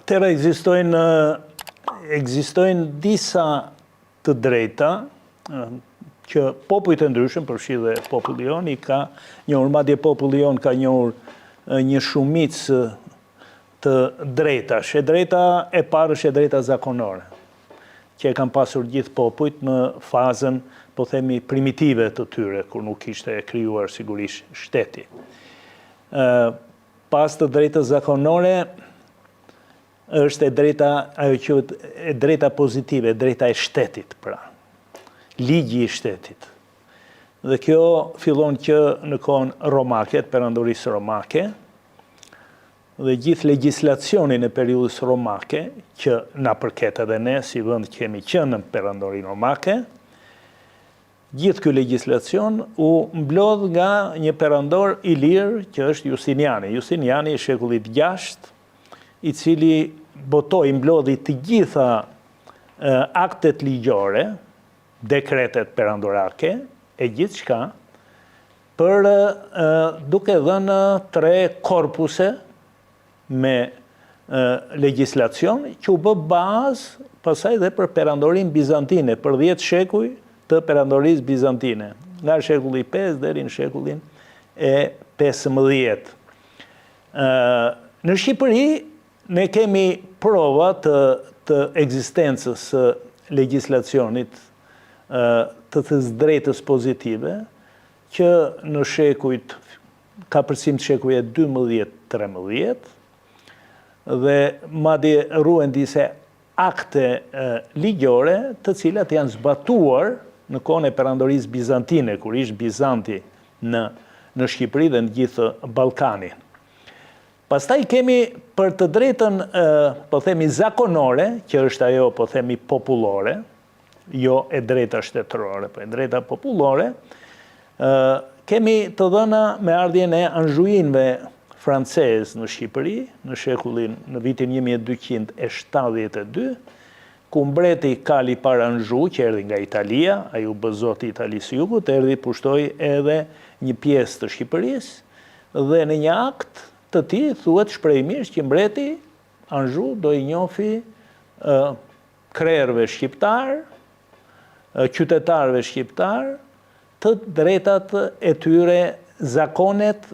Atëra ekzistojnë disa të drejta që popujt e ndryshëm, përfshi dhe populli jon, i ka njohur, madje populli jon ka njohur një shumicë të drejtash. E drejta e parë është e drejta zakonore, që e kanë pasur gjithë popujt në fazën, po themi, primitive të tyre, kur nuk ishte e krijuar sigurisht shteti. Pas të drejtës zakonore është e drejta, ajo quhet e drejta pozitive, e drejta e shtetit, pra. Ligji i shtetit. Dhe kjo fillon që në kohën romake, të perandorisë romake, dhe gjithë legjislacionin e periudhës romake, që na përket edhe ne, si vend kemi qenë në perandorinë romake, gjithë ky legjislacion u mblodh nga një perandor i lirë që është Justiniani. Justiniani i shekullit 6, i cili botoi, mblodhi të gjitha aktet ligjore, dekretet perandorake, e gjithë shka, për duke dhënë 3 korpuse me legjislacion që u bë bazë pasaj dhe për perandorin bizantine, për 10 shekuj të perandorisë bizantine, nga shekulli 5 deri në shekullin e 15. Në Shqipëri ne kemi prova të ekzistencës së legjislacionit të drejtës pozitive, që në shekujt, ka përsim të shekujt 12-13, dhe madje ruhen disa akte ligjore të cilat janë zbatuar në kohën e perandorisë bizantine, kur ishte Bizanti në Shqipëri dhe në gjithë Ballkanin. Pastaj kemi për të drejtën, po themi, zakonore, që është ajo, po themi, popullore, jo e drejta shtetërore, po e drejta popullore, kemi të dhëna me ardhjen e anxhuinëve francezë në Shqipëri, në vitin 1272, ku mbreti Kali para Anxhu, që erdhi nga Italia, ai u bë zoti i Italisë së Jugut, erdhi pushtoi edhe një pjesë të Shqipërisë, dhe në një akt të tij thuhet shprehimisht që mbreti Anxhu do i njofi krerëve shqiptar, qytetarëve shqiptar, të drejtat e tyre, zakonet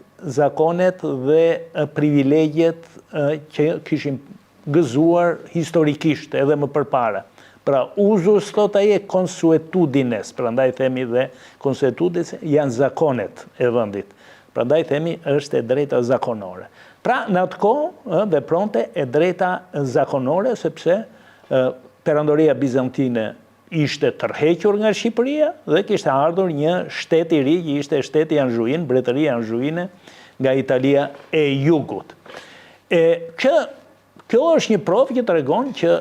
dhe privilegjet që kishin gëzuar historikisht edhe më përpara. Pra, uzus thot ai e consuetudines, prandaj themi dhe consuetudines janë zakonet e vendit. Prandaj themi është e drejta zakonore. Pra, në atë kohë vepronte e drejta zakonore, sepse perandoria bizantine ishte tërhequr nga Shqipëria dhe kishte ardhur një shtet i ri, që ishte shteti Anxhuin, mbretëria Anxhuine nga Italia e Jugut. Kjo është një provë që tregon që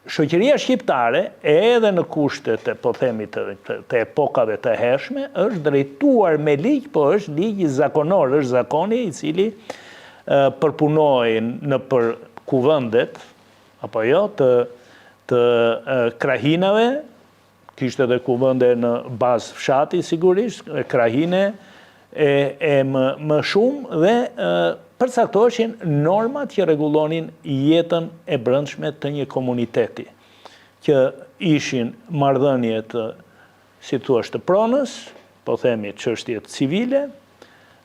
shoqëria shqiptare, edhe në kushtet po themi të epokave të hershme, është drejtuar me ligj, po është ligj zakonor, është zakoni i cili përpunoi në për kuvendet, apo jo, të krahinave, kishte edhe kuvende në bazë fshati sigurisht, krahine e më shumë, dhe përcaktoheshin normat që rregullonin jetën e brendshme të një komuniteti, që ishin marrëdhëniet, si thua, të pronës, po themi çështjet civile,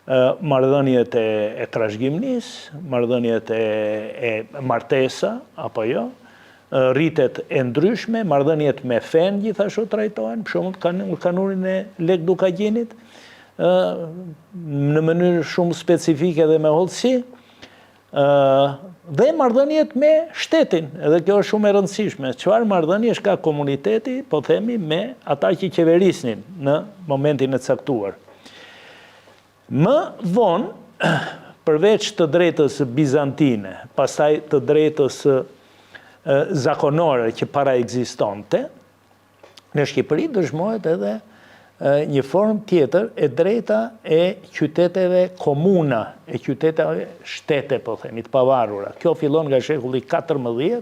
marrëdhëniet e trashëgimnisë, marrëdhëniet e martesa, apo jo, rritet e ndryshme, marrëdhëniet me fen gjithashtu trajtohen, për shembull kanunin e Lekdukagjinit, në mënyrë shumë specifike dhe me hollësi, dhe marrëdhëniet me shtetin, edhe kjo është shumë e rëndësishme. Çfarë marrëdhëniesh ka komuniteti, po themi, me ata që qeverisnin në momentin e caktuar. Më vonë, përveç të drejtës bizantine, pastaj të drejtës zakonore që para ekzistonte, në Shqipëri dëshmohet edhe një formë tjetër e drejta e qyteteve komuna, e qyteteve shtete, po themi, të pavarura. Kjo fillon nga shekulli 14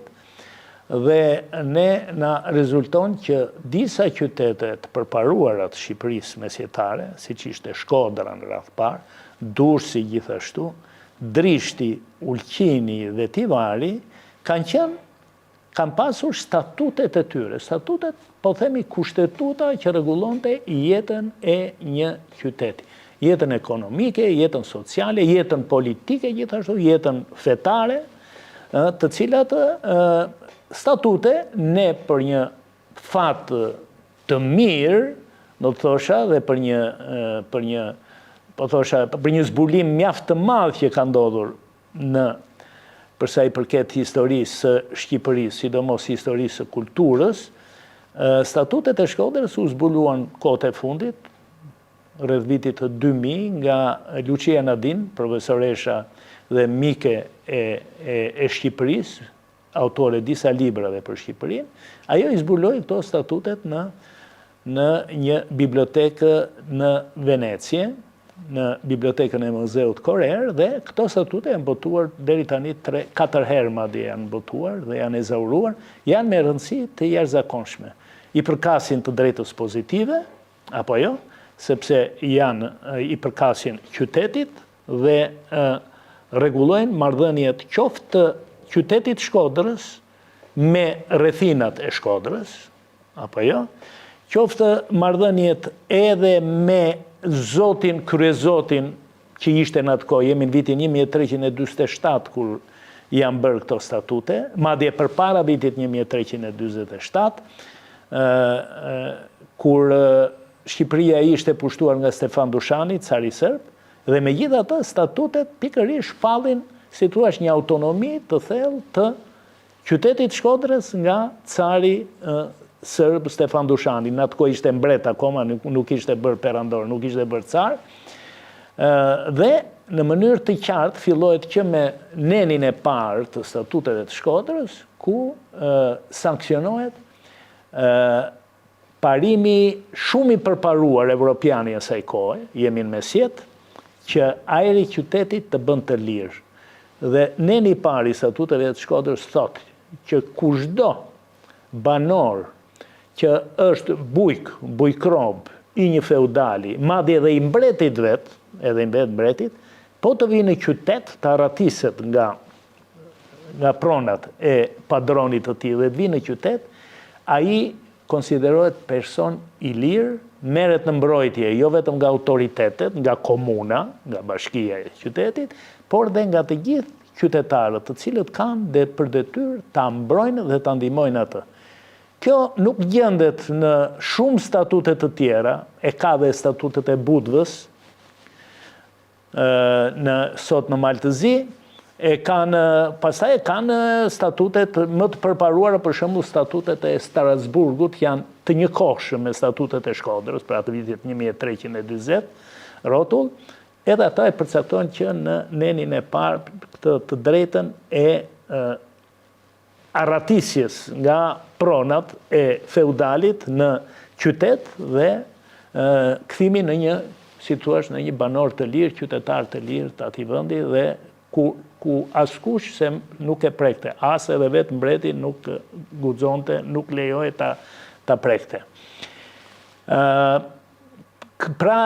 dhe ne na rezulton që disa qytete të përparuara të Shqipërisë mesjetare, siç ishte Shkodra në radh parë, Durrësi gjithashtu, Drishti, Ulqini dhe Tivari, kanë pasur statutet e tyre. Statutet, po themi kushtetuta që rregullonte jetën e një qyteti. Jetën ekonomike, jetën sociale, jetën politike, gjithashtu jetën fetare, të cilat statute ne për një fat të mirë, do të thosha, dhe për një zbulim mjaft të madh që ka ndodhur përsa i përket historisë së Shqipërisë, sidomos historisë së kulturës, statutet e Shkodrës u zbuluan kohët e fundit, rreth vitit të 2000, nga Lucia Nadin, profesoresha dhe mike e Shqipërisë, autore disa librave për Shqipërinë. Ajo i zbuloi këto statutet në një bibliotekë në Venecie, në bibliotekën e Muzeut Korer, dhe këto statute janë botuar deri tani 4 herë madje janë botuar dhe janë ezauruar, janë me rëndësi të jashtëzakonshme. I përkasin të drejtës pozitive, apo jo, sepse i përkasin qytetit dhe rregullojnë marrëdhëniet qoftë të qytetit Shkodrës me rrethinat e Shkodrës, apo jo, qoftë marrëdhëniet edhe me zotin, kryezotin që ishte në atë kohë, jemi në vitin 1347 kur janë bërë këto statute, madje përpara vitit 1347, kur Shqipëria ishte pushtuar nga Stefan Dushani, cari serb, dhe megjithatë statutet pikërisht shpallin, si thua, një autonomi të thellë të qytetit Shkodrës nga cari serb Stefan Dushani. Në atë kohë ishte mbret akoma, nuk ishte bërë perandor, nuk ishte bërë car. Dhe në mënyrë të qartë fillohet që me nenin e parë të statuteve të Shkodrës, ku sankcionohet parimi shumë i përparuar evropian i asaj kohe, jemi në mesjet, që ajri qytetit të bën të lirë. Dhe neni i parë i statuteve të Shkodrës thotë që kushdo banor që është bujkrob i një feudali, madje edhe i mbretit vet, edhe i mbretit, po të vinë në qytet të arratiset nga pronat e padronit të tij dhe të vinë në qytet, ai konsiderohet person i lirë, merret në mbrojtje jo vetëm nga autoritetet, nga komuna, nga bashkia e qytetit, por dhe nga të gjithë qytetarët, të cilët kanë dhe për detyrë ta mbrojnë dhe ta ndihmojnë atë. Kjo nuk gjendet në shumë statute të tjera, e ka dhe statutet e Budvës, sot në Maltëzi, pastaj kanë statutet më të përparuara, për shembull statutet e Strasburgut janë të njëkohshëm me statutet e Shkodrës, për atë vitit 1340, rrotull, edhe ata e përcaktojnë që në nenin e parë të drejtën e arratisjes nga pronat e feudalit në qytet dhe kthimi në një, si thua, në një banor të lirë, qytetar të lirë të atij vendi dhe ku askush se nuk e prekte, as edhe vetë mbreti nuk guxonte, nuk lejohej ta prekte. Pra